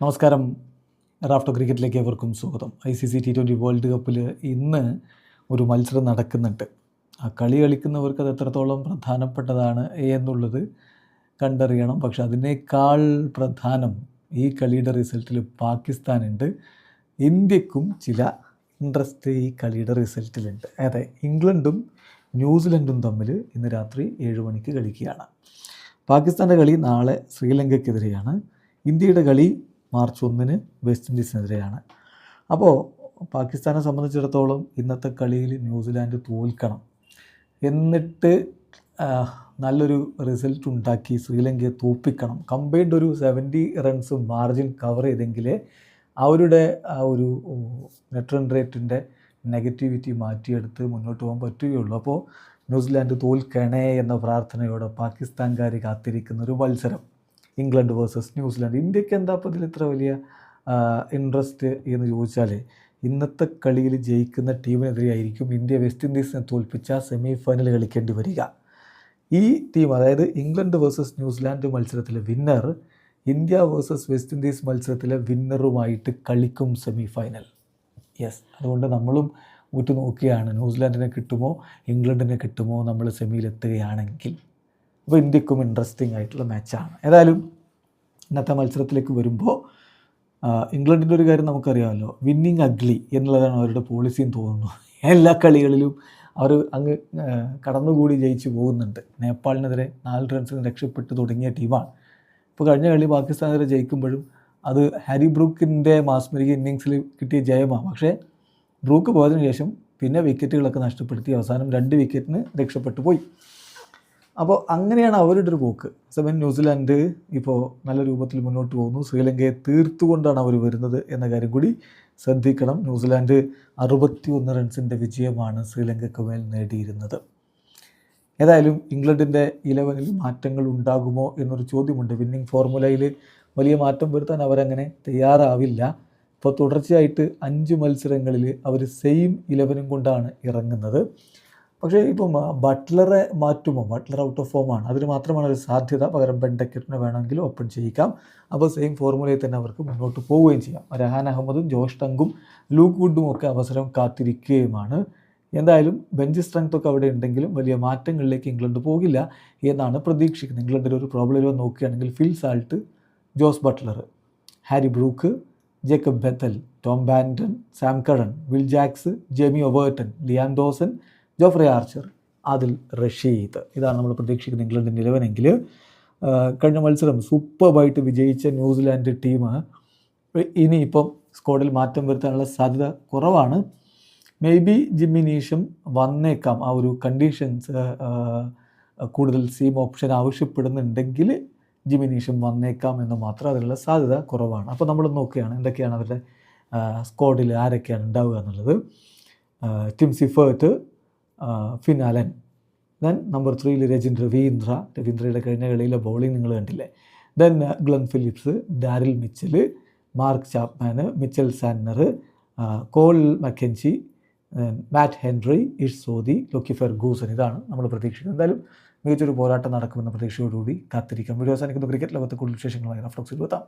നമസ്കാരം. റാഫ്റ്റോ ക്രിക്കറ്റിലേക്ക് ഏവർക്കും സ്വാഗതം. ICC T20 വേൾഡ് കപ്പിൽ ഇന്ന് ഒരു മത്സരം നടക്കുന്നുണ്ട്. ആ കളി കളിക്കുന്നവർക്ക് അത് എത്രത്തോളം പ്രധാനപ്പെട്ടതാണ് എന്നുള്ളത് കണ്ടറിയണം. പക്ഷെ അതിനേക്കാൾ പ്രധാനം ഈ കളിയുടെ റിസൾട്ടിൽ പാകിസ്ഥാനുണ്ട്. ഇന്ത്യക്കും ചില ഇൻട്രസ്റ്റ് ഈ കളിയുടെ റിസൾട്ടിലുണ്ട്. അതെ, ഇംഗ്ലണ്ടും ന്യൂസിലൻഡും തമ്മിൽ ഇന്ന് രാത്രി 7 മണിക്ക് കളിക്കുകയാണ്. പാകിസ്ഥാൻ്റെ കളി നാളെ ശ്രീലങ്കയ്ക്കെതിരെയാണ്. ഇന്ത്യയുടെ കളി മാർച്ച് 1 വെസ്റ്റ് ഇൻഡീസിനെതിരെയാണ്. അപ്പോൾ പാകിസ്ഥാനെ സംബന്ധിച്ചിടത്തോളം ഇന്നത്തെ കളിയിൽ ന്യൂസിലാൻഡ് തോൽക്കണം, എന്നിട്ട് നല്ലൊരു റിസൾട്ട് ഉണ്ടാക്കി ശ്രീലങ്കയെ തോൽപ്പിക്കണം. കമ്പൈൻഡ് ഒരു 70 റൺസ് മാർജിൻ കവർ ചെയ്തെങ്കിലേ അവരുടെ ആ ഒരു നെറ്റ് റൺ റേറ്റിൻ്റെ നെഗറ്റിവിറ്റി മാറ്റിയെടുത്ത് മുന്നോട്ട് പോകാൻ പറ്റുകയുള്ളൂ. അപ്പോൾ ന്യൂസിലാൻഡ് തോൽക്കണേ എന്ന പ്രാർത്ഥനയോടെ പാകിസ്ഥാൻകാർ കാത്തിരിക്കുന്ന ഒരു മത്സരം ഇംഗ്ലണ്ട് വേഴ്സസ് ന്യൂസിലാൻഡ്. ഇന്ത്യക്ക് എന്താ അപ്പോൾ ഇതിൽ ഇത്ര വലിയ ഇൻട്രസ്റ്റ് എന്ന് ചോദിച്ചാൽ, ഇന്നത്തെ കളിയിൽ ജയിക്കുന്ന ടീമിനെതിരെയായിരിക്കും ഇന്ത്യ വെസ്റ്റ് ഇൻഡീസിനെ തോൽപ്പിച്ച സെമി ഫൈനൽ കളിക്കേണ്ടി വരിക. ഈ ടീം, അതായത് ഇംഗ്ലണ്ട് വേഴ്സസ് ന്യൂസിലാൻഡ് മത്സരത്തിലെ winner India versus west Indies മത്സരത്തിലെ വിന്നറുമായിട്ട് കളിക്കും സെമി ഫൈനൽ. യെസ്, അതുകൊണ്ട് നമ്മളും നോക്കുകയാണ് ന്യൂസിലാൻഡിനെ കിട്ടുമോ ഇംഗ്ലണ്ടിനെ കിട്ടുമോ നമ്മൾ സെമിയിലെത്തുകയാണെങ്കിൽ. അപ്പോൾ ഇന്ത്യക്കും ഇൻട്രസ്റ്റിംഗ് ആയിട്ടുള്ള മാച്ചാണ്. ഏതായാലും ഇന്നത്തെ മത്സരത്തിലേക്ക് വരുമ്പോൾ ഇംഗ്ലണ്ടിൻ്റെ ഒരു കാര്യം നമുക്കറിയാമല്ലോ, വിന്നിങ് അഗ്ലി എന്നുള്ളതാണ് അവരുടെ പോളിസിന്ന് തോന്നുന്നു. എല്ലാ കളികളിലും അവർ അങ്ങ് കടന്നുകൂടി ജയിച്ച് പോകുന്നുണ്ട്. നേപ്പാളിനെതിരെ 4 റൺസിന് രക്ഷപ്പെട്ട് തുടങ്ങിയ ടീമാണ്. ഇപ്പോൾ കഴിഞ്ഞ കളി പാകിസ്ഥാനെതിരെ ജയിക്കുമ്പോഴും അത് ഹാരി ബ്രൂക്കിൻ്റെ മാസ്മരിക ഇന്നിങ്സിൽ കിട്ടിയ ജയമാണ്. പക്ഷേ ബ്രൂക്ക് പോയതിനു ശേഷം പിന്നെ വിക്കറ്റുകളൊക്കെ നഷ്ടപ്പെടുത്തി അവസാനം 2 വിക്കറ്റിന് രക്ഷപ്പെട്ടു പോയി. അപ്പോൾ അങ്ങനെയാണ് അവരുടെ ഒരു പോക്ക്. ന്യൂസിലാൻഡ് ഇപ്പോൾ നല്ല രൂപത്തിൽ മുന്നോട്ട് പോകുന്നു. ശ്രീലങ്കയെ തീർത്തുകൊണ്ടാണ് അവർ വരുന്നത് എന്ന കാര്യം കൂടി ശ്രദ്ധിക്കണം. ന്യൂസിലാൻഡ് 61 റൺസിൻ്റെ വിജയമാണ് ശ്രീലങ്കയ്ക്ക് മേൽ നേടിയിരുന്നത്. ഏതായാലും ഇംഗ്ലണ്ടിൻ്റെ 11 മാറ്റങ്ങൾ ഉണ്ടാകുമോ എന്നൊരു ചോദ്യമുണ്ട്. വിന്നിംഗ് ഫോർമുലയിൽ വലിയ മാറ്റം വരുത്താൻ അവരങ്ങനെ തയ്യാറാവില്ല. ഇപ്പോൾ തുടർച്ചയായിട്ട് 5 മത്സരങ്ങളിൽ അവർ സെയിം 11 കൊണ്ടാണ് ഇറങ്ങുന്നത്. പക്ഷേ ഇപ്പം ബട്ട്ലറെ മാറ്റുമോ? ബട്ട്ലർ ഔട്ട് ഓഫ് ഫോമാണ്, അതിന് മാത്രമാണ് ഒരു സാധ്യത. പകരം ബെൻഡക്കറ്റിനെ വേണമെങ്കിൽ ഓപ്പൺ ചെയ്യിക്കാം. അപ്പോൾ സെയിം ഫോർമുലയിൽ തന്നെ അവർക്ക് മുന്നോട്ട് പോവുകയും ചെയ്യാം. രഹാൻ അഹമ്മദും ജോഷ് ടങ്കും ലൂക്ക് വുഡും ഒക്കെ അവസരം കാത്തിരിക്കുകയുമാണ്. എന്തായാലും ബെഞ്ച് സ്ട്രെങ്ത്തൊക്കെ അവിടെ ഉണ്ടെങ്കിലും വലിയ മാറ്റങ്ങളിലേക്ക് ഇംഗ്ലണ്ട് പോകില്ല എന്നാണ് പ്രതീക്ഷിക്കുന്നത്. ഇംഗ്ലണ്ടിൽ ഒരു പ്രോബ്ലം നോക്കുകയാണെങ്കിൽ Phil Salt, Jos Buttler, Harry Brook, Jacob Bethell, Tom Banton, Sam Curran, Will Jacks, Jamie Overton, Liam Dawson, Jofra Archer, Adil Rashid. ഇതാണ് നമ്മൾ പ്രതീക്ഷിക്കുന്നത് ഇംഗ്ലണ്ടിൻ്റെ 11. കഴിഞ്ഞ മത്സരം സൂപ്പർബായിട്ട് വിജയിച്ച ന്യൂസിലാൻഡ് ടീം ഇനിയിപ്പം സ്ക്വാഡിൽ മാറ്റം വരുത്താനുള്ള സാധ്യത കുറവാണ്. മേ ബി ജിമ്മി നീഷം വന്നേക്കാം. ആ ഒരു കണ്ടീഷൻസ് കൂടുതൽ സീം ഓപ്ഷൻ ആവശ്യപ്പെടുന്നുണ്ടെങ്കിൽ ജിമ്മി നീഷം വന്നേക്കാം എന്ന് മാത്രം, അതിനുള്ള സാധ്യത കുറവാണ്. അപ്പോൾ നമ്മൾ നോക്കുകയാണ് എന്തൊക്കെയാണ് അവരുടെ സ്ക്വാഡിൽ ആരൊക്കെയാണ് ഉണ്ടാവുക എന്നുള്ളത്. Tim Seifert, Finn Allen, then number 3 രവീന്ദ്രയുടെ കഴിഞ്ഞ കളിയിലെ ബൗളിംഗ് നിങ്ങൾ കണ്ടില്ലേ. Then Glenn Phillips, Daryl Mitchell, Mark Chapman, Mitchell Santner, Cole McConchie, Matt Henry, Ish Sodhi, ലൊക്കി Ferguson. ഇതാണ് നമ്മൾ പ്രതീക്ഷിക്കുന്നത്. എന്തായാലും മികച്ചൊരു പോരാട്ടം നടക്കുമെന്ന പ്രതീക്ഷയോടുകൂടി കാത്തിരിക്കാം. വീഡിയോ അവസാനിക്കുന്ന ക്രിക്കറ്റ് ലോകത്തെ കൂടുതൽ വിശേഷങ്ങളുമായി റാഫ്റ്റോക്സിൽ എത്താം.